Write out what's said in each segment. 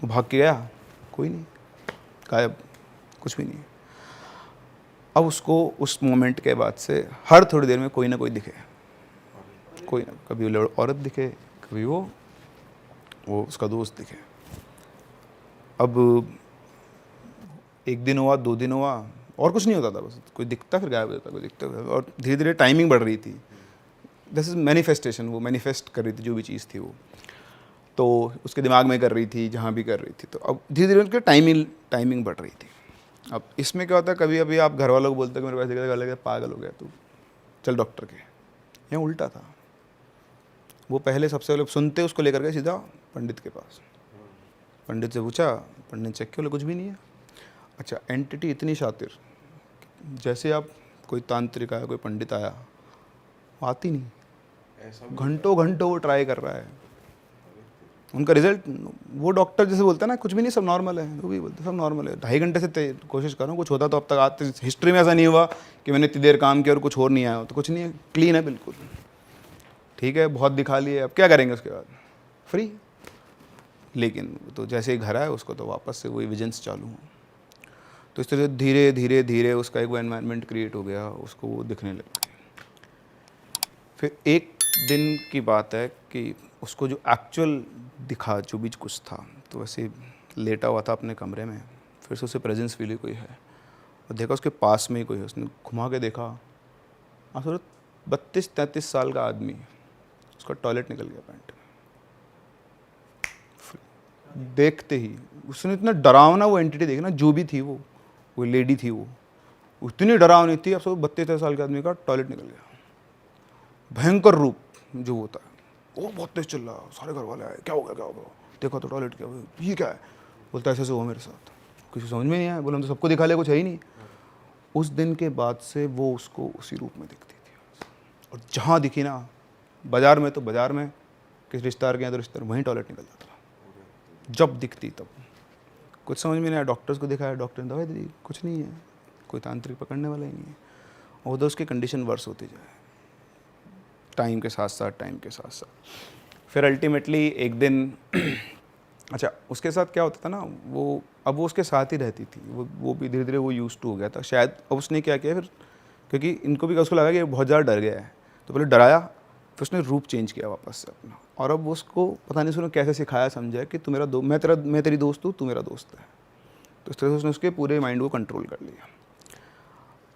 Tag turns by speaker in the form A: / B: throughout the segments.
A: वो भाग के गया, कोई नहीं, गायब, कुछ भी नहीं। अब उसको उस मोमेंट के बाद से हर थोड़ी देर में कोई ना कोई दिखे, कोई ना, कभी वो औरत दिखे, कभी वो उसका दोस्त दिखे। अब 1 दिन हुआ, 2 दिन हुआ, और कुछ नहीं होता था, बस कोई दिखता फिर गायब हो जाता, कोई दिखता, और धीरे धीरे टाइमिंग बढ़ रही थी। दिस इज मैनिफेस्टेशन, वो मैनिफेस्ट कर रही थी जो भी चीज़ थी वो, तो उसके दिमाग में कर रही थी, जहाँ भी कर रही थी। तो अब धीरे धीरे उनकी टाइमिंग बढ़ रही थी। अब इसमें क्या होता है, कभी अभी आप घर वालों को बोलते हो कि मेरे पास दिखा लगे पागल हो गया तू, चल डॉक्टर के। यहाँ उल्टा था, वो पहले सबसे पहले सुनते उसको लेकर गए सीधा पंडित के पास। पंडित से पूछा, पंडित ने चेक किया, बोले कुछ भी नहीं है। अच्छा, एंटिटी इतनी शातिर, जैसे आप कोई तांत्रिक आया, कोई पंडित आया, वो आती नहीं, घंटों घंटों वो ट्राई कर रहा है। उनका रिजल्ट, वो डॉक्टर जैसे बोलता है ना कुछ भी नहीं, सब नॉर्मल है, वो भी बोलते सब नॉर्मल है। 2.5 घंटे से कोशिश कर रहा हूँ, कुछ होता तो अब तक आते, हिस्ट्री में ऐसा नहीं हुआ कि मैंने इतनी देर काम किया और कुछ और नहीं आया हो, तो कुछ नहीं है, क्लीन है बिल्कुल। ठीक है, बहुत दिखा लिए, अब क्या करेंगे उसके बाद, फ्री। लेकिन तो जैसे ही घर आया उसको तो वापस से वही विजन्स चालू हुआ। तो इस तरह से धीरे धीरे धीरे उसका एक वो एनवायरनमेंट क्रिएट हो गया, उसको वो दिखने लगा। फिर एक दिन की बात है कि उसको जो एक्चुअल दिखा, जो भी कुछ था, तो वैसे लेटा हुआ था अपने कमरे में, फिर से उसे प्रेजेंस फील हुई कोई है, और देखा उसके पास में ही कोई है। उसने घुमा के देखा, आप सोचो 32-33 साल का आदमी, उसका टॉयलेट निकल गया पैंट में। देखते ही उसने इतना डरावना वो एंटिटी देखी ना, जो भी थी वो लेडी थी, वो इतनी डरावनी थी। अब सब 32 साल के आदमी का टॉयलेट निकल गया, भयंकर रूप जो होता है। वो बहुत तेज चिल्ला, सारे घर वाले आए, क्या हो गया क्या हो गया, देखो तो टॉयलेट क्या हुआ, ये क्या है, बोलता ऐसे हुआ मेरे साथ, किसी समझ में नहीं आया, बोला हम तो सबको दिखा लिया, कुछ है ही नहीं। उस दिन के बाद से वो उसको उसी रूप में दिखती थी, और जहाँ दिखी ना, बाजार में तो बाजार में, किस रिश्तेदार के यहाँ तो रिश्तेदार, वहीं टॉयलेट निकल जाता था, जब दिखती तब। कुछ समझ में नहीं आया, डॉक्टर्स को दिखाया, डॉक्टर ने दवाई दी, कुछ नहीं है, कोई तांत्रिक पकड़ने वाला ही नहीं है। और उधर उसकी कंडीशन वर्स होती जाए टाइम के साथ साथ। फिर अल्टीमेटली एक दिन अच्छा, उसके साथ क्या होता था ना, वो अब वो उसके साथ ही रहती थी, वो भी धीरे धीरे वो यूज टू हो गया था शायद। अब उसने क्या किया फिर, क्योंकि इनको भी उसको लगा कि बहुत ज़्यादा डर गया है, तो पहले डराया, फिर उसने रूप चेंज किया वापस से अपना। और अब उसको पता नहीं उसने कैसे सिखाया समझाया कि तू मेरा मैं तेरी दोस्त हूँ, तू मेरा दोस्त है। तो इस तरह से उसने उसके पूरे माइंड को कंट्रोल कर लिया।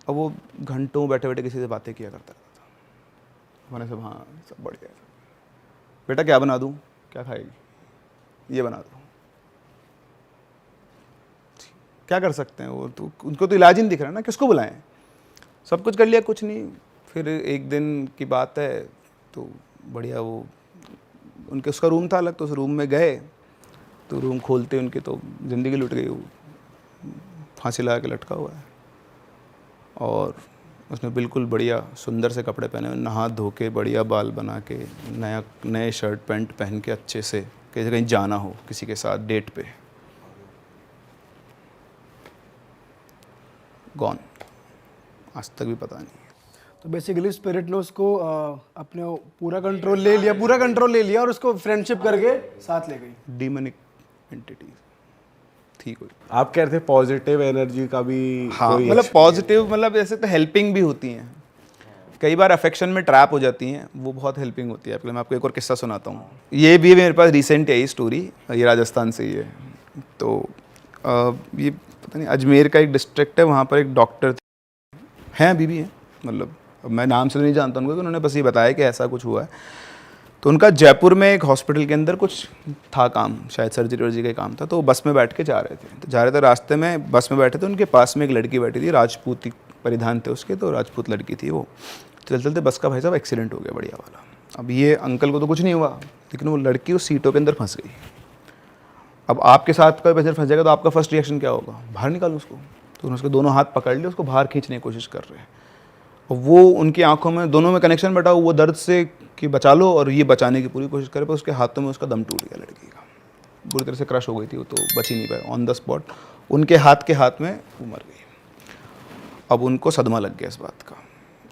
A: अब वो घंटों बैठे बैठे किसी से बातें किया करता था, मैंने सब हाँ सब बढ़िया है, बेटा क्या बना दूँ, क्या खाएगी, ये बना दो, क्या कर सकते हैं वो, तो उनको तो इलाज ही नहीं दिख रहा ना, किसको बुलाएं, सब कुछ कर लिया, कुछ नहीं। फिर एक दिन की बात है, तो बढ़िया वो उनके उसका रूम था अलग, तो उस रूम में गए, तो रूम खोलते उनके तो ज़िंदगी लुट गई, वो फांसी लगा के लटका हुआ है, और उसने बिल्कुल बढ़िया सुंदर से कपड़े पहने हुए, नहा धो के बढ़िया बाल बना के, नए शर्ट पैंट पहन के अच्छे से, कहीं जाना हो किसी के साथ डेट पे, गॉन, आज तक भी पता नहीं।
B: तो बेसिकली स्पिरिट ने उसको अपने पूरा कंट्रोल ले लिया और उसको फ्रेंडशिप करके साथ ले गई।
A: डीमनिक एंटिटी थी कोई।
C: आप कह रहे थे पॉजिटिव एनर्जी का भी,
A: हाँ मतलब पॉजिटिव, मतलब ऐसे तो हेल्पिंग भी होती हैं, कई बार अफेक्शन में ट्रैप हो जाती हैं, वो बहुत हेल्पिंग होती है। मैं आपको एक और किस्सा सुनाता हूँ, ये भी मेरे पास रिसेंट यही स्टोरी, ये राजस्थान से ही है। तो ये पता नहीं अजमेर का एक डिस्ट्रिक्ट है, वहाँ पर एक डॉक्टर हैं, अभी भी हैं, मतलब मैं नाम से तो नहीं जानता उनको, उन्होंने बस ये बताया कि ऐसा कुछ हुआ है। तो उनका जयपुर में एक हॉस्पिटल के अंदर कुछ था काम, शायद सर्जरी वर्जरी का काम था, तो वो बस में बैठ के जा रहे थे, रास्ते में बस में बैठे थे, उनके पास में एक लड़की बैठी थी, राजपूती परिधान थे उसके, तो राजपूत लड़की थी वो। चलते चलते बस का भाई साहब एक्सीडेंट हो गया बढ़िया वाला। अब ये अंकल को तो कुछ नहीं हुआ, लेकिन वो लड़की उस सीटों के अंदर फंस गई। अब आपके साथ कोई पैसेंजर फंस जाएगा तो आपका फर्स्ट रिएक्शन क्या होगा, बाहर निकालो उसको। तो उन्होंने उसके दोनों हाथ पकड़ लिए, उसको बाहर खींचने की कोशिश कर रहे हैं, और वो उनकी आंखों में दोनों में कनेक्शन बैठा, वो दर्द से कि बचा लो, और ये बचाने की पूरी कोशिश करे, पर उसके हाथों में उसका दम टूट गया लड़की का, बुरी तरह से क्रश हो गई थी वो, तो बच ही नहीं पाए, ऑन द स्पॉट उनके हाथ में वो मर गई। अब उनको सदमा लग गया इस बात का,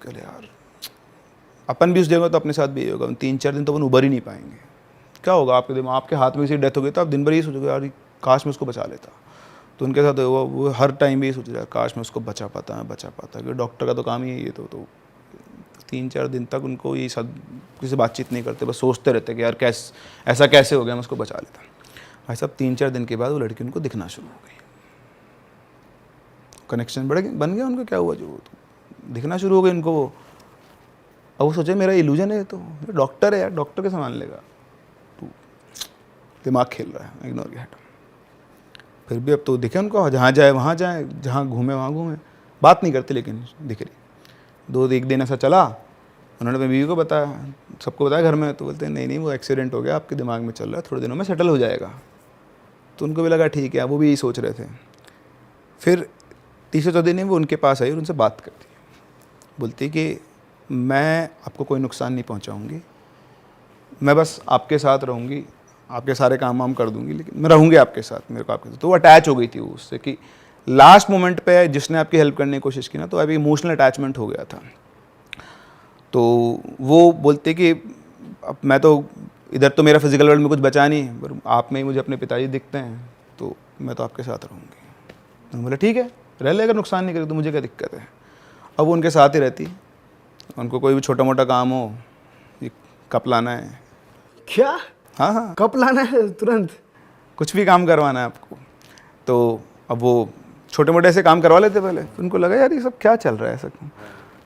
A: कहले यार अपन भी उस जगह तो अपने साथ भी यही होगा, 3-4 दिन तो अपन उबर ही नहीं पाएंगे, क्या होगा आपके दिमाग, आपके हाथ में से डेथ हो गई तो आप दिन भर ही सोचोगे यार काश मैं उसको बचा लेता। तो उनके साथ वो हर टाइम भी सोच रहा काश मैं उसको बचा पाता क्योंकि डॉक्टर का तो काम ही है ये। तो 3-4 दिन तक उनको ये सब किसी बातचीत नहीं करते, बस सोचते रहते कि यार ऐसा कैसे हो गया, मैं उसको बचा लेता। भाई साहब 3-4 दिन के बाद वो लड़की उनको दिखना शुरू हो गई, कनेक्शन बन गया उनका। क्या हुआ, जो दिखना शुरू हो गई उनको वो। अब वो सोचे मेरा इल्यूजन है, तो डॉक्टर है यार, डॉक्टर के सामान लेगा, तो दिमाग खेल रहा है, इग्नोर किया, हटा। फिर भी अब तो दिखे उनको, जहाँ जाए वहाँ जाए, जहाँ घूमे वहाँ घूमे, बात नहीं करते लेकिन दिख रही। 1 दिन ऐसा चला, उन्होंने अपनी बीवी को बताया, सबको बताया घर में, तो बोलते हैं नहीं वो एक्सीडेंट हो गया, आपके दिमाग में चल रहा है, थोड़े दिनों में सेटल हो जाएगा। तो उनको भी लगा ठीक है, वो भी यही सोच रहे थे। फिर 3-4 दिन में वो उनके पास आई और उनसे बात करती, बोलती कि मैं आपको कोई नुकसान नहीं पहुंचाऊंगी, मैं बस आपके साथ रहूंगी, आपके सारे काम वाम कर दूंगी, लेकिन मैं रहूंगी आपके साथ, मेरे को आपके साथ। तो वो अटैच हो गई थी वो उससे, कि लास्ट मोमेंट पे जिसने आपकी हेल्प करने की कोशिश की ना, तो अभी इमोशनल अटैचमेंट हो गया था। तो वो बोलते कि अब मैं तो इधर तो मेरा फिजिकल वर्ल्ड में कुछ बचा नहीं, पर आप में ही मुझे अपने पिताजी दिखते हैं, तो मैं तो आपके साथ रहूँगी। तो बोला ठीक है रह ले, अगर नुकसान नहीं करे तो मुझे क्या दिक्कत है। अब वो उनके साथ ही रहती, उनको कोई भी छोटा मोटा काम हो, ये कप लाना है,
B: क्या?
A: हाँ
B: कप लाना है तुरंत?
A: कुछ भी काम करवाना है आपको। तो अब वो छोटे मोटे ऐसे काम करवा लेते पहले, तो उनको लगा यार ये सब क्या चल रहा है ऐसा। तो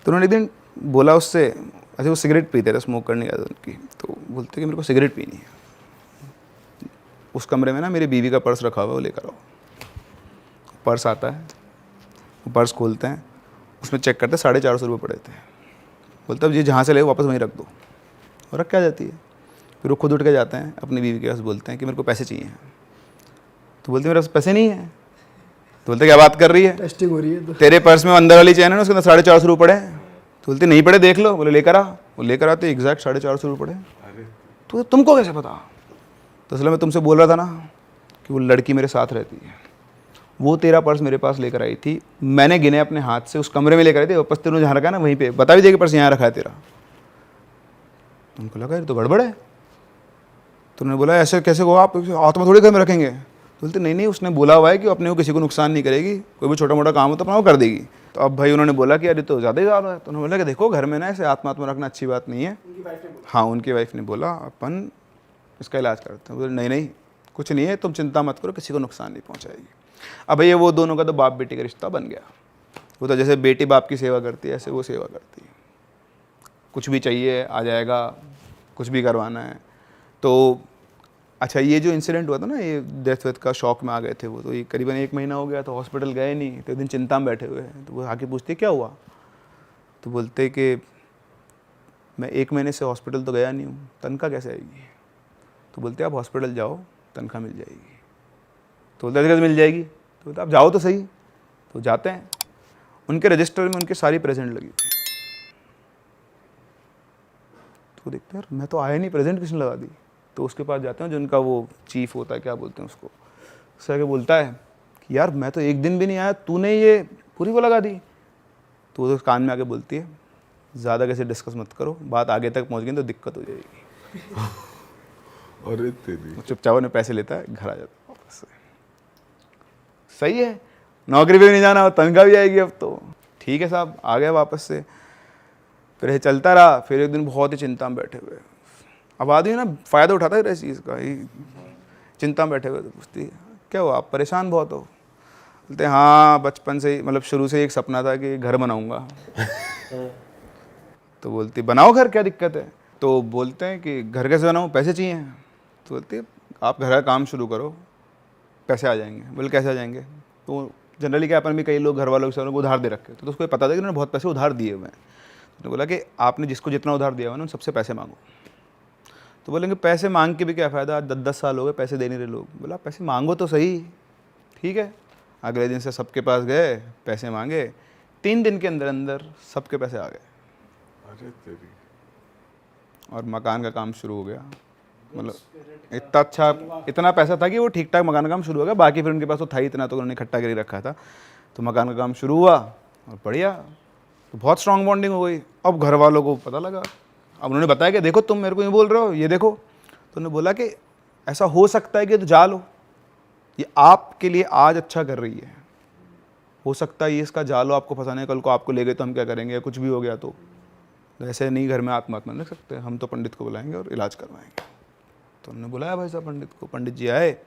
A: उन्होंने एक दिन बोला उससे, ऐसे वो सिगरेट पीते थे, स्मोक करने की आदत उनकी, तो बोलते कि मेरे को सिगरेट पीनी है। उस कमरे में ना मेरी बीवी का पर्स रखा हुआ है, वो लेकर आओ। पर्स आता है, वो पर्स खोलते हैं, उसमें चेक करते 450 रुपये पड़े थे। बोलते अब ये जहाँ से ले वापस वहीं रख दो, और रख क्या जाती है। फिर वो खुद उठ के जाते हैं अपनी बीवी के पास, बोलते हैं कि मेरे को पैसे चाहिए। तो बोलते मेरे पास पैसे नहीं है। तो बोलते क्या बात कर रही है,
B: टेस्टिंग हो रही है तो।
A: तेरे पर्स में अंदर वाली चैन है ना, उसके अंदर 450 रुपये पड़े हैं। तो बोलते नहीं पड़े देख लो। बोले लेकर आ। वो लेकर आते एग्जैक्ट 450 रुपये पड़े। तो तुमको कैसे पता? तो इसलिए मैं तुमसे बोल रहा था ना कि वो लड़की मेरे साथ रहती है, वो तेरा पर्स मेरे पास लेकर आई थी, मैंने गिने अपने हाथ से, उस कमरे में लेकर आई थी, वापस तेरे जहाँ रखा है ना वहीं पे, बता भी दे कि पर्स यहाँ रखा है तेरा। उनको लगा ये तो गड़बड़ है। तो उन्होंने बोला ऐसे कैसे हो आप, हाथ में थोड़ी घर में रखेंगे। तो बोलते नहीं उसने बोला हुआ है कि अपने को किसी को नुकसान नहीं करेगी, कोई भी छोटा मोटा काम हो तो अपना वो कर देगी। तो अब भाई उन्होंने बोला कि अरे तो ज़्यादा ही ज़्यादा है। तो उन्होंने बोला कि देखो घर में ना ऐसे आत्मा रखना अच्छी बात नहीं है। हाँ उनकी वाइफ ने बोला अपन इसका इलाज करते हैं। बोले नहीं कुछ नहीं है, तुम चिंता मत करो, किसी को नुकसान नहीं पहुँचाएगी। अब भैया वो दोनों का तो बाप बेटी का रिश्ता बन गया। वो तो जैसे बेटी बाप की सेवा करती है ऐसे वो सेवा करती है, कुछ भी चाहिए आ जाएगा, कुछ भी करवाना है। तो अच्छा ये जो इंसिडेंट हुआ था ना, ये डेथ वेथ का शौक में आ गए थे वो, तो ये करीबन 1 महीना हो गया, तो हॉस्पिटल गए नहीं। तो एक दिन चिंता में बैठे हुए हैं, तो वो आके पूछते क्या हुआ। तो बोलते कि मैं 1 महीने से हॉस्पिटल तो गया नहीं हूँ, तनख्वाह कैसे आएगी। तो बोलते आप हॉस्पिटल जाओ तनख्वाह मिल जाएगी। तो बोलते कैसे मिल जाएगी। तो बोलते आप जाओ तो सही। तो जाते हैं, उनके रजिस्टर में उनकी सारी प्रेजेंट लगी थी। तो देखते यार मैं तो आया नहीं, प्रेजेंट किसने लगा दी। तो उसके पास जाते हैं जो उनका वो चीफ होता है, क्या बोलते हैं उसको, उससे आके बोलता है कि यार मैं तो 1 दिन भी नहीं आया, तूने ये पूरी को लगा दी। तो वो कान में आके बोलती है ज़्यादा कैसे डिस्कस मत करो, बात आगे तक पहुंच गई तो दिक्कत हो जाएगी।
C: अरे तेरी।
A: चुपचाप ने पैसे लेता है, घर आ जाता है वापस से। सही है, नौकरी पे भी नहीं जाना, तनख्वाह भी आएगी। अब तो ठीक है साहब, आ गया वापस से। फिर ये चलता रहा। फिर एक दिन बहुत ही चिंता में बैठे हुए, अब आदमी ना फ़ायदा उठाता है इस चीज़ का, चिंता में बैठे हुए। तो पूछती है क्या हुआ, आप परेशान बहुत हो। बोलते हाँ बचपन से ही, मतलब शुरू से एक सपना था कि घर बनाऊंगा। तो बोलती बनाओ घर, क्या दिक्कत है। तो बोलते हैं कि घर कैसे बनाऊँ, पैसे चाहिए। तो बोलती है आप घर का काम शुरू करो, पैसे आ जाएंगे। बोले कैसे आ जाएंगे। तो जनरली क्या अपन भी कई लोग घर वालों से उधार दे रखे, तो उसको पता था कि उन्होंने बहुत पैसे उधार दिए हुए हैं। तो बोला कि आपने जिसको जितना उधार दिया हुआ ना उन सबसे पैसे मांगो। तो बोलेंगे पैसे मांग के भी क्या फ़ायदा, आज 10-10 साल हो गए पैसे दे नहीं रहे लोग। बोला पैसे मांगो तो सही। ठीक है, अगले दिन से सबके पास गए, पैसे मांगे, 3 दिन के अंदर अंदर सबके पैसे आ गए।
C: अरे तेरी।
A: और मकान का काम शुरू हो गया। मतलब इतना अच्छा, इतना पैसा था कि वो ठीक ठाक मकान का काम शुरू हो गया। बाकी फिर उनके पास तो था ही इतना, तो उन्होंने इकट्ठा कर रखा था। तो मकान का काम शुरू हुआ और बढ़िया, तो बहुत स्ट्रॉन्ग बॉन्डिंग हो गई। अब घर वालों को पता लगा, अब उन्होंने बताया कि देखो तुम मेरे को ये बोल रहे हो, ये देखो। तो उन्होंने बोला कि ऐसा हो सकता है कि तो जा लो, ये आपके लिए आज अच्छा कर रही है, हो सकता है ये इसका जाल हो आपको फंसाने, कल को आपको ले गए तो हम क्या करेंगे, या कुछ भी हो गया तो ऐसे नहीं घर में आत्महत्या नहीं सकते, हम तो पंडित को बुलाएंगे और इलाज करवाएंगे। तो उन्होंने बुलाया भाई साहब पंडित को, पंडित जी आए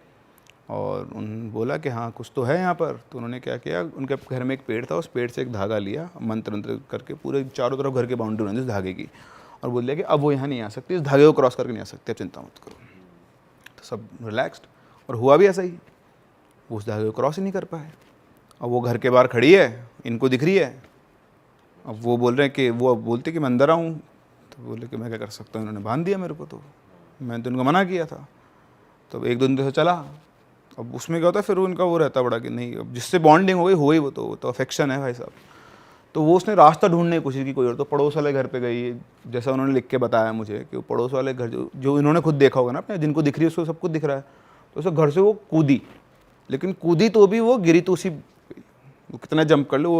A: और उन्होंने बोला कि हाँ कुछ तो है यहाँ पर। तो उन्होंने क्या किया, उनके घर में एक पेड़ था, उस पेड़ से एक धागा लिया, मंत्र मंत्र करके पूरे चारों तरफ घर के बाउंड्री बना दी उस धागे की, और बोल दिया कि अब वो यहाँ नहीं आ सकती, इस धागे को क्रॉस करके नहीं आ सकती, अब चिंता मत करो। तो सब रिलैक्स्ड, और हुआ भी ऐसा ही, वो उस धागे को क्रॉस ही नहीं कर पाए। अब वो घर के बाहर खड़ी है, इनको दिख रही है, अब वो बोल रहे हैं कि वो बोलते कि मैं अंदर आऊँ, तो बोले कि मैं क्या कर सकता हूँ, इन्होंने बांध दिया मेरे को, तो मैंने तो इनको मना किया था। तो एक दो दिन से चला, अब उसमें क्या होता है फिर उनका वो रहता बड़ा कि नहीं, अब जिससे बॉन्डिंग हो गई हो गई, वो तो अफेक्शन है भाई साहब। तो वो उसने रास्ता ढूंढने की कोशिश की कोई और, तो पड़ोस वाले घर पे गई, जैसा उन्होंने लिख के बताया मुझे कि वो पड़ोस वाले घर जो इन्होंने खुद देखा होगा ना अपने, जिनको दिख रही है उसको सब कुछ दिख रहा है, तो उसे घर से वो कूदी, लेकिन कूदी तो भी वो गिरी तो उसी, वो कितना जंप कर लो,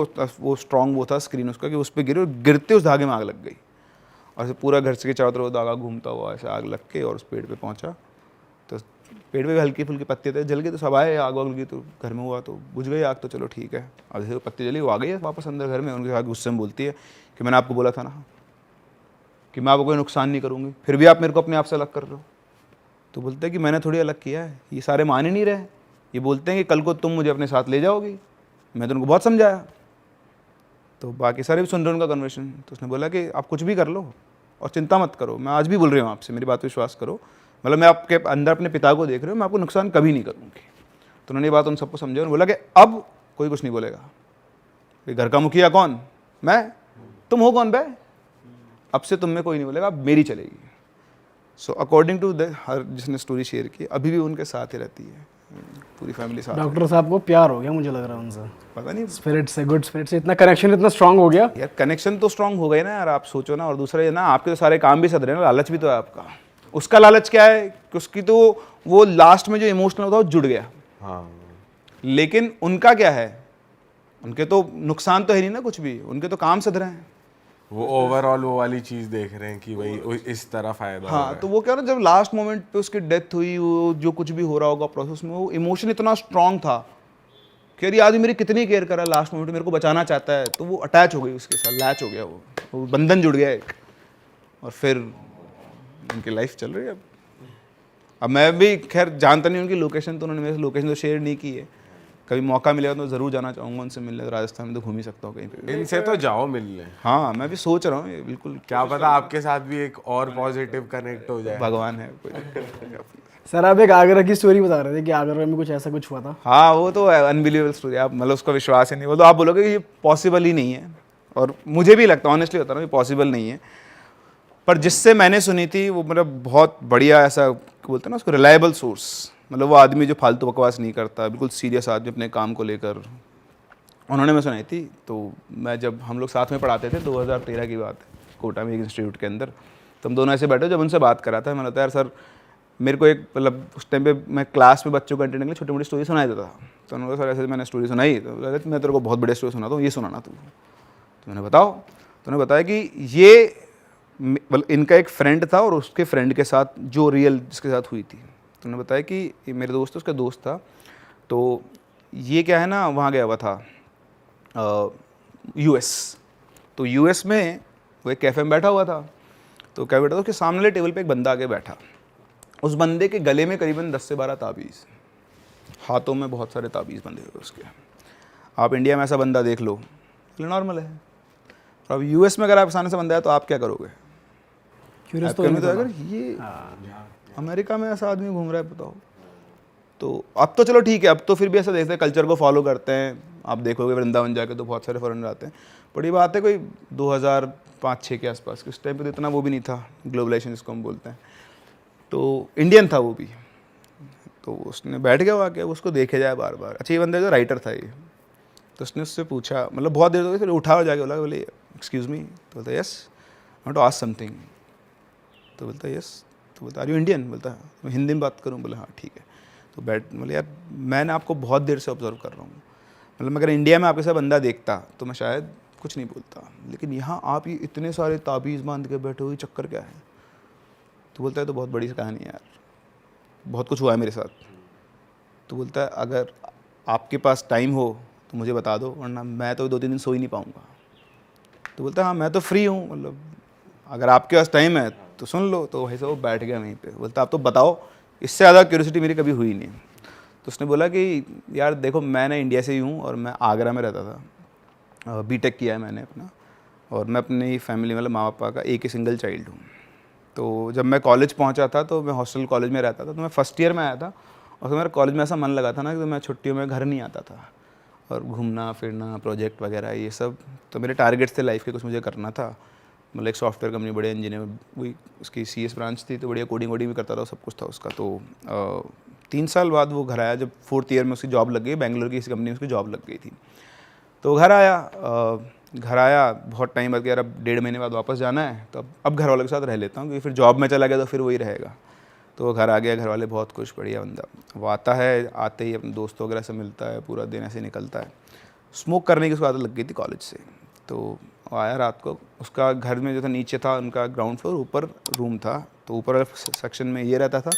A: वो स्ट्रॉन्ग वो था स्क्रीन उसका कि उस पर गिरे, और गिरते उस धागे में आग लग गई, और ऐसे पूरा घर के चारों तरफ धागा घूमता हुआ ऐसे आग लग के और उस पेड़ पे पहुंचा। तो पेड़ पे हल्की फुल्की पत्ते थे, जल गए, तो सब आए, आग वाग लगी तो घर में हुआ, तो बुझ गई आग, तो चलो ठीक है। अब जैसे पत्ती जली, वो आ गई है वापस अंदर घर में, उनके साथ गुस्से में बोलती है कि मैंने आपको बोला था ना कि मैं आपको कोई नुकसान नहीं करूँगी, फिर भी आप मेरे को अपने आप से अलग कर रहे हो। तो बोलते हैं कि मैंने थोड़ी अलग किया है, ये सारे मान ही नहीं रहे, ये बोलते हैं कि कल को तुम मुझे अपने साथ ले जाओगी, मैं तो उनको बहुत समझाया। तो बाकी सारे भी सुन रहे उनका कन्वर्सेशन। तो उसने बोला कि आप कुछ भी कर लो और चिंता मत करो, मैं आज भी बोल रही हूँ आपसे, मेरी बात विश्वास करो, मतलब मैं आपके अंदर अपने पिता को देख रही हूँ, मैं आपको नुकसान कभी नहीं करूँगी। तो उन्होंने ये बात उन सबको समझा, उन्होंने बोला कि अब कोई कुछ नहीं बोलेगा, ये घर का मुखिया कौन, मैं, तुम हो कौन बे, अब से तुम में कोई नहीं बोलेगा, अब मेरी चलेगी। सो अकॉर्डिंग टू द हर जिसने स्टोरी शेयर की, अभी भी उनके साथ ही रहती है, पूरी फैमिली साथ।
B: डॉक्टर साहब को प्यार हो गया मुझे लग रहा है उनसे,
A: पता नहीं,
B: स्पिरिट से, गुड स्पिरिट से इतना कनेक्शन इतना स्ट्रांग हो गया।
A: यार कनेक्शन तो स्ट्रांग हो गए ना यार, आप सोचो ना। और दूसरा ये ना, आपके तो सारे काम भी सध रहे हैं ना, लालच भी तो है आपका। उसका लालच क्या है कि उसकी तो वो लास्ट में जो इमोशनल होता है वो जुड़ गया,
C: हाँ,
A: लेकिन उनका क्या है, उनके तो नुकसान तो है नहीं ना कुछ भी, उनके तो काम सध रहे हैं।
C: वो ओवरऑल वो वाली चीज देख रहे हैं कि भाई इस तरह फायदा हो रहा
A: हाँ,
C: है।
A: तो वो क्या ना, जब लास्ट मोमेंट पे उसकी डेथ हुई, वो जो कुछ भी हो रहा होगा प्रोसेस में, वो इमोशन इतना स्ट्रांग था कि यार ये आदमी मेरी कितनी केयर कर रहा है, लास्ट मोमेंट मेरे को बचाना चाहता है, तो वो अटैच हो गई उसके साथ, लैच हो गया, वो बंधन जुड़ गया एक, और फिर उनकी लाइफ चल रही है। अब मैं भी खैर जानता नहीं उनकी लोकेशन, तो उन्होंने मेरे से लोकेशन तो शेयर नहीं की है, कभी मौका मिलेगा तो ज़रूर जाना चाहूँगा उनसे मिलने। राजस्थान में तो घूम ही सकता हूँ कहीं पे।
C: इनसे तो जाओ मिलने,
A: हाँ, मैं भी सोच रहा हूँ ये, बिल्कुल,
C: क्या पता आपके साथ भी एक और पॉजिटिव कनेक्ट हो जाए।
A: भगवान है कोई।
B: सर आप एक आगरा की स्टोरी बता रहे थे कि आगरा में कुछ ऐसा कुछ हुआ था।
A: हाँ, वो तो अनबिलीवेबल स्टोरी, आप मतलब उसका विश्वास ही नहीं, वो तो आप बोलोगे कि ये पॉसिबल ही नहीं है, और मुझे भी लगता है, ऑनेस्टली होता है ना, ये पॉसिबल नहीं है। पर जिससे मैंने सुनी थी वो मतलब बहुत बढ़िया, ऐसा बोलते हैं ना उसको, रिलायबल सोर्स, मतलब वो आदमी जो फालतू बकवास नहीं करता, बिल्कुल सीरियस आदमी अपने काम को लेकर, उन्होंने मैं सुनाई थी। तो मैं जब हम लोग साथ में पढ़ाते थे, 2013 की बात है, कोटा में एक इंस्टीट्यूट के अंदर, तो हम दोनों ऐसे बैठे, जब उनसे बात करा था, मैंने बताया यार सर मेरे को एक, मतलब उस टाइम पे मैं क्लास में बच्चों को एंटरटेन के लिए छोटी मोटी स्टोरी सुनाई देता था। तो उन्होंने कहा सर ऐसे मैंने स्टोरी सुनाई, तो मैं तेरे को बहुत बढ़िया स्टोरी सुनाता हूँ, ये सुनाना तू। तो मैंने बताओ, तो उन्होंने बताया कि ये इनका एक फ्रेंड था और उसके फ्रेंड के साथ जो रियल जिसके साथ हुई थी। तो उन्होंने बताया कि ये मेरे दोस्त उसका दोस्त था, तो ये क्या है ना, वहाँ गया हुआ था यूएस। तो यूएस में वो एक कैफ़े में बैठा हुआ था, तो क्या बैठा था, उसके सामने वाले टेबल पे एक बंदा आके बैठा, उस बंदे के गले में करीबन 10 से 12 ताबीज़, हाथों में बहुत सारे ताबीज़ बंधे हुए उसके। आप इंडिया में ऐसा बंदा देख लो, नॉर्मल है, और अब यूएस में अगर आप सामने से बंदा है तो आप क्या करोगे?
B: क्यूरियस तो
A: अगर ये अमेरिका में ऐसा आदमी घूम रहा है, बताओ। तो अब तो चलो ठीक है, अब तो फिर भी ऐसा देखते हैं, कल्चर को फॉलो करते हैं। आप देखोगे वृंदावन जाके तो बहुत सारे फॉरेनर आते हैं। बड़ी बात है कोई 2005-06 के आसपास, उस टाइम पे तो इतना वो भी नहीं था, ग्लोबलाइजेशन जिसको हम बोलते हैं। तो इंडियन था वो भी, तो उसने बैठ गया वहाँ के, उसको देखे जाए बार बार। अच्छा, ये बंदा जो राइटर था ये, तो उसने उससे पूछा, मतलब बहुत देर हो गई, फिर उठा और जाके बोला, बोले एक्सक्यूज़ मी, तो बोलता yes, I want to ask something. तो बोलता यस, तो बोलता आर यू इंडियन? बोलता मैं हिंदी में बात करूँ? बोला हाँ ठीक है। तो बैठ, बोले यार मैंने आपको बहुत देर से ऑब्जर्व कर रहा हूँ, मतलब अगर इंडिया में आपके साथ बंदा देखता तो मैं शायद कुछ नहीं बोलता, लेकिन यहाँ आप ये इतने सारे ताबीज़ बांध के बैठे हुए, चक्कर क्या है? तो बोलता है तो बहुत बड़ी कहानी है यार, बहुत कुछ हुआ है मेरे साथ। तो बोलता है अगर आपके पास टाइम हो तो मुझे बता दो, वरना मैं तो 2-3 दिन सो ही नहीं पाऊँगा। तो बोलता है हाँ मैं तो फ्री हूँ, मतलब अगर आपके पास टाइम है तो सुन लो। तो वहीं से वो बैठ गया वहीं पे। बोलता आप तो बताओ, इससे ज़्यादा क्यूरियोसिटी मेरी कभी हुई नहीं। तो उसने बोला कि यार देखो मैं ना इंडिया से ही हूँ और मैं आगरा में रहता था, बीटेक किया है मैंने अपना, और मैं अपनी फैमिली मतलब माँ पापा का एक ही सिंगल चाइल्ड हूँ। तो जब मैं कॉलेज पहुँचा था तो मैं हॉस्टल कॉलेज में रहता था, तो मैं फर्स्ट ईयर में आया था और फिर मेरा कॉलेज में ऐसा मन लगा था ना कि मैं छुट्टियों में घर नहीं आता था, और घूमना फिरना प्रोजेक्ट वगैरह ये सब तो मेरे टारगेट्स थे लाइफ के, कुछ मुझे करना था। मतलब एक सॉफ्टवेयर कंपनी, बड़े इंजीनियर, वही उसकी CS ब्रांच थी, तो बढ़िया कोडिंग वोडिंग भी करता था, सब कुछ था उसका। तो 3 साल बाद वो घर आया, जब 4th ईयर में उसकी जॉब लग गई, बेंगलोर की इस कंपनी में उसकी जॉब लग गई थी। तो घर आया बहुत टाइम बाद, यार अब 1.5 महीने बाद वापस जाना है, तो अब घर वालों के साथ रह लेता हूँ, क्योंकि फिर जॉब में चला गया तो फिर वही रहेगा। तो वो घर आ गया, घर वाले बहुत खुश, बढ़िया बंदा। वो आता है, आते ही अपने दोस्तों वगैरह से मिलता है, पूरा दिन ऐसे निकलता है। स्मोक करने की उसको आदत लग गई थी कॉलेज से। तो वो आया रात को, उसका घर में जो था नीचे था उनका ग्राउंड फ्लोर, ऊपर रूम था, तो ऊपर वाले सेक्शन में ये रहता था,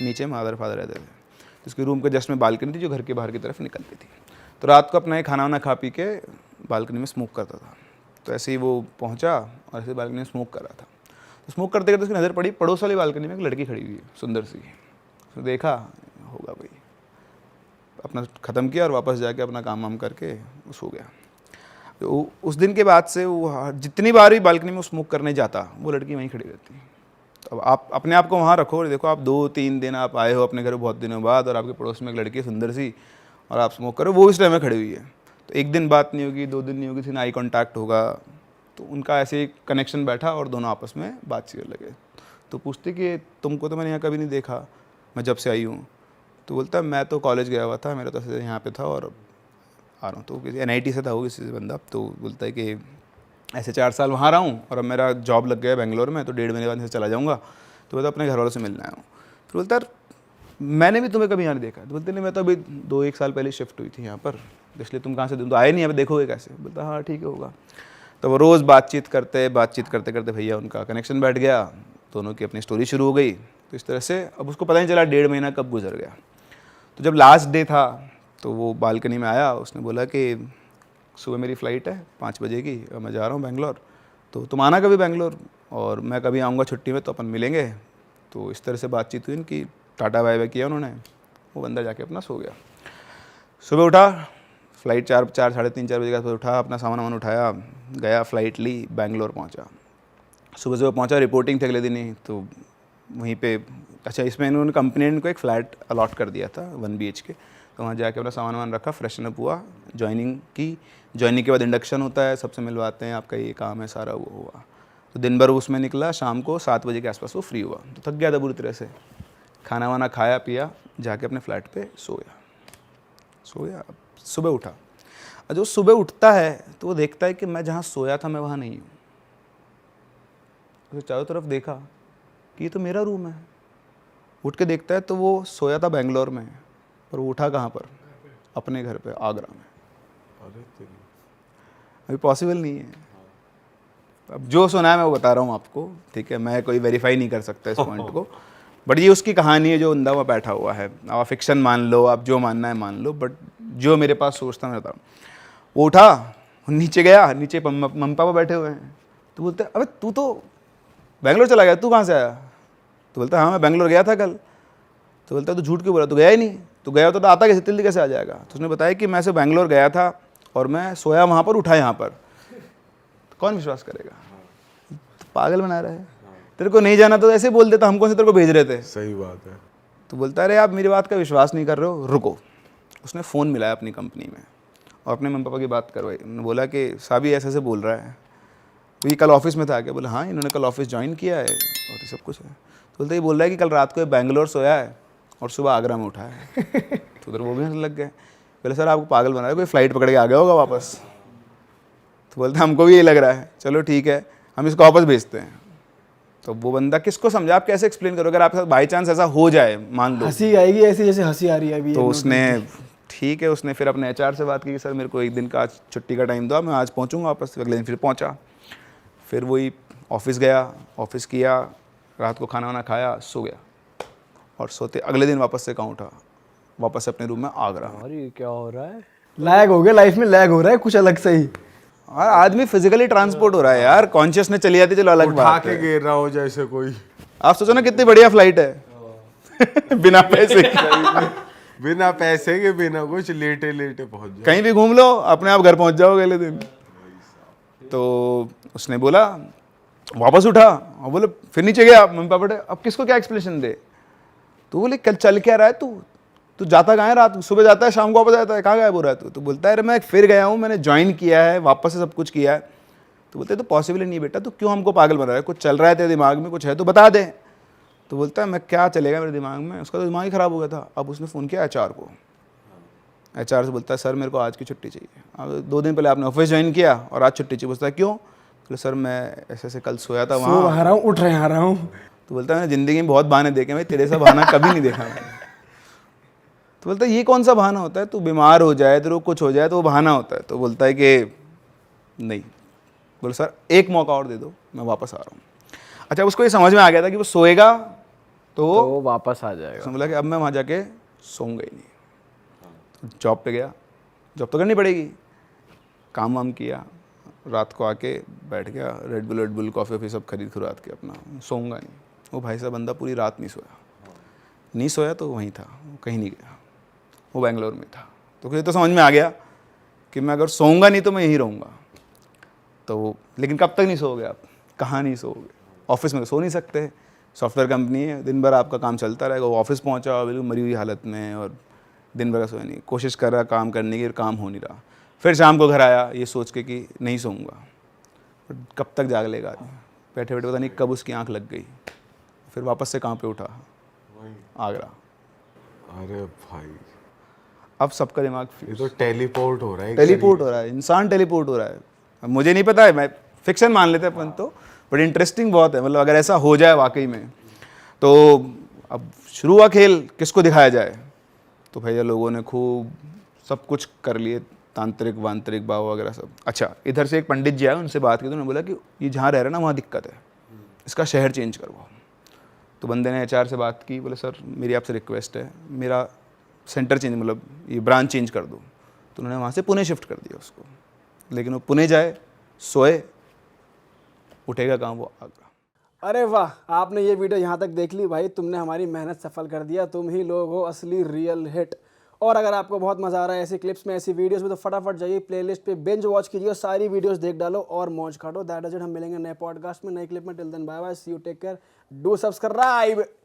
A: नीचे मदर फादर रहते थे। तो उसके रूम के जस्ट में बालकनी थी जो घर के बाहर की तरफ निकलती थी। तो रात को अपना ये खाना वाना खा पी के बालकनी में स्मोक करता था। तो ऐसे ही वो पहुंचा और ऐसे बालकनी में स्मोक कर रहा था। तो स्मोक करते करते उसकी नज़र पड़ी पड़ोस वाली बालकनी में एक लड़की खड़ी हुई है, सुंदर सी। उसने देखा होगा भाई, अपना ख़त्म किया और वापस जाके अपना काम वाम करके वो सो गया। तो उस दिन के बाद से वो जितनी बार भी बालकनी में स्मोक करने जाता, वो लड़की वहीं खड़ी रहती। तो अब आप अपने आप को वहाँ रखो और देखो, आप 2-3 दिन आप आए हो अपने घर बहुत दिनों बाद, और आपके पड़ोस में एक लड़की सुंदर सी, और आप स्मोक करो, वो इस टाइम में खड़ी हुई है। तो एक दिन बात नहीं होगी, 2 दिन नहीं होगी, फिर आई कॉन्टैक्ट होगा। तो उनका ऐसे एक कनेक्शन बैठा और दोनों आपस में बातचीत लगे। तो पूछते कि तुमको तो मैंने यहाँ कभी नहीं देखा, मैं जब से आई हूँ। तो बोलता है मैं तो कॉलेज गया हुआ था, मेरा तो यहाँ पे था और आ रहा हूँ। तो किसी NIT से था वो, किसी से बंदा। तो बोलता है कि ऐसे 4 साल वहाँ रहा हूँ और अब मेरा जॉब लग गया बेंगलोर में, तो 1.5 महीने बाद से चला जाऊँगा। तो बोलता अपने घर वालों से मिलना आया हूँ। तो बोलता है मैंने भी तुम्हें कभी यहाँ नहीं देखा। तो बोलते नहीं, मैं तो अभी 2-1 साल पहले शिफ्ट हुई थी यहाँ पर, इसलिए तुम कहाँ से, तुम तो आए नहीं, अब देखोगे कैसे। बोलता हाँ ठीक है होगा। तो वो रोज़ बातचीत करते करते भैया उनका कनेक्शन बैठ गया, दोनों की अपनी स्टोरी शुरू हो गई। तो इस तरह से अब उसको पता नहीं चला 1.5 महीना कब गुजर गया। तो जब लास्ट डे था तो वो बालकनी में आया, उसने बोला कि सुबह मेरी फ़्लाइट है 5 बजे की और मैं जा रहा हूँ बेंगलोर, तो तुम आना कभी बेंगलोर और मैं कभी आऊँगा छुट्टी में, तो अपन मिलेंगे। तो इस तरह से बातचीत हुई इनकी, टाटा बाय बाय किया उन्होंने। वो बंदा जाके अपना सो गया। सुबह उठा, फ़्लाइट 3-4 बजे के आसपास उठा, अपना सामान उठाया, गया, फ़्लाइट ली, बेंगलोर पहुँचा। सुबह पहुँचा, रिपोर्टिंग थी अगले दिन ही। तो वहीं पे अच्छा, इसमें इन्होंने कंपनी ने इनको एक फ़्लैट अलॉट कर दिया था 1 BHK। तो वहाँ जाके अपना सामान रखा, फ्रेशन अप हुआ, ज्वाइनिंग की। ज्वाइनिंग के बाद इंडक्शन होता है, सबसे मिलवाते हैं, आपका ये काम है सारा, वो हुआ। तो दिन भर उसमें निकला, शाम को 7 बजे के आसपास वो फ्री हुआ। तो थक गया था बुरी तरह से, खाना वाना खाया पिया, जाके अपने फ्लैट पे सो गया। सुबह उठा, और जो सुबह उठता है तो वो देखता है कि मैं जहाँ सोया था मैं वहाँ नहीं हूँ। तो चारों तरफ देखा कि ये तो मेरा रूम है। उठ के देखता है तो वो सोया था बेंगलोर में, पर वो उठा कहाँ पर, अपने घर पे आगरा में। अभी पॉसिबल नहीं है। अब जो सुना है मैं वो बता रहा हूँ आपको, ठीक है, मैं कोई वेरीफाई नहीं कर सकता इस पॉइंट को, बट ये उसकी कहानी है जो बंदा वहाँ बैठा हुआ है। आप फिक्शन मान लो, आप जो मानना है मान लो, बट जो मेरे पास सोचता मैं बताऊँ। वो उठा, नीचे गया, नीचे मम्मी पापा बैठे हुए हैं। तो बोलते अबे तू तो बेंगलोर चला गया, तू कहाँ से आया। तो बोलता हाँ मैं बेंगलोर गया था कल। तो बोलता तू झूठ क्यों बोला, तू गया ही नहीं, तू गया होता तो आता कैसे, दिल्ली कैसे आ जाएगा। तो उसने बताया कि मैं से बेंगलोर गया था और मैं सोया वहाँ पर, उठा यहाँ पर। तो कौन विश्वास करेगा, तो पागल बना रहा है। तेरे को नहीं जाना तो ऐसे बोल देता, हमको से तेरे को भेज रहे थे।
C: सही बात है।
A: तो बोलता अरे आप मेरी बात का विश्वास नहीं कर रहे हो, रुको। उसने फ़ोन मिलाया अपनी कंपनी में और अपने मम्मी पापा की बात करवाई। उन्होंने बोला कि साहब ऐसे ऐसे बोल रहा है। तो ये कल ऑफिस में था क्या, बोला हाँ इन्होंने कल ऑफिस ज्वाइन किया है और ये सब कुछ है। तो बोलते ये बोल रहा है कि कल रात को बेंगलोर सोया है और सुबह आगरा में उठा है। तो उधर वो भी हंसने लग गए। बोले सर आपको पागल बना रहा है, कोई फ़्लाइट पकड़ के आ गया होगा वापस। तो बोलते हमको भी यही लग रहा है, चलो ठीक है हम इसको वापस भेजते हैं। तो वो बंदा किसको समझा, आप कैसे एक्सप्लेन करो, अगर आपके साथ बाई चांस ऐसा हो जाए, मान लो
B: हंसी आएगी ऐसी जैसे हंसी आ रही है अभी।
A: तो उसने ठीक है, उसने फिर अपने HR से बात की कि सर मेरे को एक दिन का आज छुट्टी का टाइम दो, मैं आज पहुंचूंगा वापस। अगले दिन फिर पहुंचा, फिर वही ऑफिस गया, ऑफिस किया, रात को खाना वाना खाया, सो गया और सोते अगले दिन वापस से गाँव उठा। वापस से अपने रूम में आगरा।
D: और ये क्या हो रहा है?
B: लैग हो गया, लाइफ में लैग हो रहा है कुछ अलग से ही।
A: और आदमी फिजिकली ट्रांसपोर्ट हो रहा है यार, कॉन्शियसनेस चली जाती है, चलो अलग
C: उठा
A: बात
C: के
A: है।
C: गिर रहा हो जैसे कोई,
A: आप सोचो ना कितनी बढ़िया फ्लाइट है बिना पैसे
C: बिना पैसे के बिना कुछ लेटे लेटे पहुंच जाए।
A: कहीं भी घूम लो, अपने आप घर पहुंच जाओ अगले दिन। तो उसने बोला, वापस उठा और बोले फिर नीचे गया। मम्मी पापा बोले अब किसको क्या एक्सप्लेनेशन दे? तो बोले कल चल क्या रहा है तू? तू जाता कहाँ है? रात सुबह जाता है, शाम को वापस जाता है, कहाँ गायब हो रहा है तू? तो बोलता है अरे मैं फिर गया हूँ, मैंने ज्वाइन किया है, वापस से सब कुछ किया है। तो बोलते तो पॉसिबल ही नहीं बेटा, तो क्यों हमको पागल बना रहा है? कुछ चल रहा है तेरे दिमाग में, कुछ है तो बता दे। तो बोलता है मैं क्या चलेगा मेरे दिमाग में, उसका तो दिमाग ही ख़राब हो गया था। अब उसने फ़ोन किया HR को। HR से बोलता है सर मेरे को आज की छुट्टी चाहिए। अब 2 दिन पहले आपने ऑफिस ज्वाइन किया और आज छुट्टी चाहिए। बोलता है क्यों? बोले सर मैं ऐसे ऐसे कल सोया था
B: सो
A: वहाँ।
B: आ रहा हूँ, उठ रहे आ रहा हूँ।
A: तो बोलता है मैंने ज़िंदगी में बहुत बहाने देखे, भाई तेरे सा बहाना कभी नहीं देखा मैंने। तो बोलता है ये कौन सा बहाना होता है? तू बीमार हो जाए, तेरे को कुछ हो जाए तो वो बहाना होता है। तो बोलता है कि नहीं। बोले सर एक मौका और दे दो, मैं वापस आ रहा हूँ। अच्छा उसको ये समझ में आ गया था कि वो सोएगा तो
D: वो वापस आ जाएगा।
A: उसने बोला कि अब मैं वहाँ जाके सोऊंगा ही नहीं। जॉब पे गया, जॉब तो करनी पड़ेगी, काम वाम किया, रात को आके बैठ गया, रेड बुल कॉफ़ी वॉफ़ी सब खरीद खुराद के अपना सोऊंगा नहीं। वो भाई साहब बंदा पूरी रात नहीं सोया, नहीं सोया तो वहीं था, वो कहीं नहीं गया, वो बेंगलोर में था। तो फिर तो समझ में आ गया कि मैं अगर सोऊंगा नहीं तो मैं यहीं रहूँगा। तो लेकिन कब तक नहीं सोओगे आप? कहाँ नहीं सोओगे? ऑफिस में तो सो नहीं सकते, सॉफ्टवेयर कंपनी है, दिन भर आपका काम चलता रहेगा। वो ऑफिस पहुंचा बिल्कुल मरी हुई हालत में और दिन भर का सोया नहीं, कोशिश कर रहा काम करने की, काम हो नहीं रहा। फिर शाम को घर आया ये सोच के कि नहीं सोऊंगा। कब तक जाग लेगा आदमी? बैठे बैठे पता नहीं कब उसकी आंख लग गई। फिर वापस से कहाँ पे उठा? आगरा।
C: अरे भाई
A: अब सबका दिमाग
C: ये तो टेलीपोर्ट हो रहा है।
A: टेलीपोर्ट हो रहा है, इंसान टेलीपोर्ट हो रहा है। अब मुझे नहीं पता है, मैं फिक्शन मान लेते हैं अपन तो, बट इंटरेस्टिंग बहुत है। मतलब अगर ऐसा हो जाए वाकई में तो अब शुरू हुआ खेल, किसको दिखाया जाए? तो भैया लोगों ने खूब सब कुछ कर लिए, तांत्रिक वांत्रिक बाबा वगैरह सब। अच्छा इधर से एक पंडित जी आए, उनसे बात की तो उन्होंने बोला कि ये जहाँ रह रहे हैं ना वहाँ दिक्कत है, इसका शहर चेंज करवाओ। तो बंदे ने HR से बात की, बोले सर मेरी आपसे रिक्वेस्ट है, मेरा सेंटर चेंज, मतलब ये ब्रांच चेंज कर दो। तो उन्होंने वहाँ से पुणे शिफ्ट कर दिया उसको। लेकिन वो पुणे जाए, सोए, उठेगा कहाँ? वो आगरा।
B: अरे वाह, आपने ये वीडियो यहाँ तक देख ली भाई, तुमने हमारी मेहनत सफल कर दिया। तुम ही लोग हो असली रियल हिट। और अगर आपको बहुत मजा आ रहा है ऐसी क्लिप्स में, ऐसी वीडियोस में, तो फटाफट जाइए प्लेलिस्ट पे बिंज वॉच कीजिए और सारी वीडियोस देख डालो और मौज काटो। That is it. हम मिलेंगे नए पॉडकास्ट में, नए क्लिप में। Till then bye bye, see you, take care, do subscribe.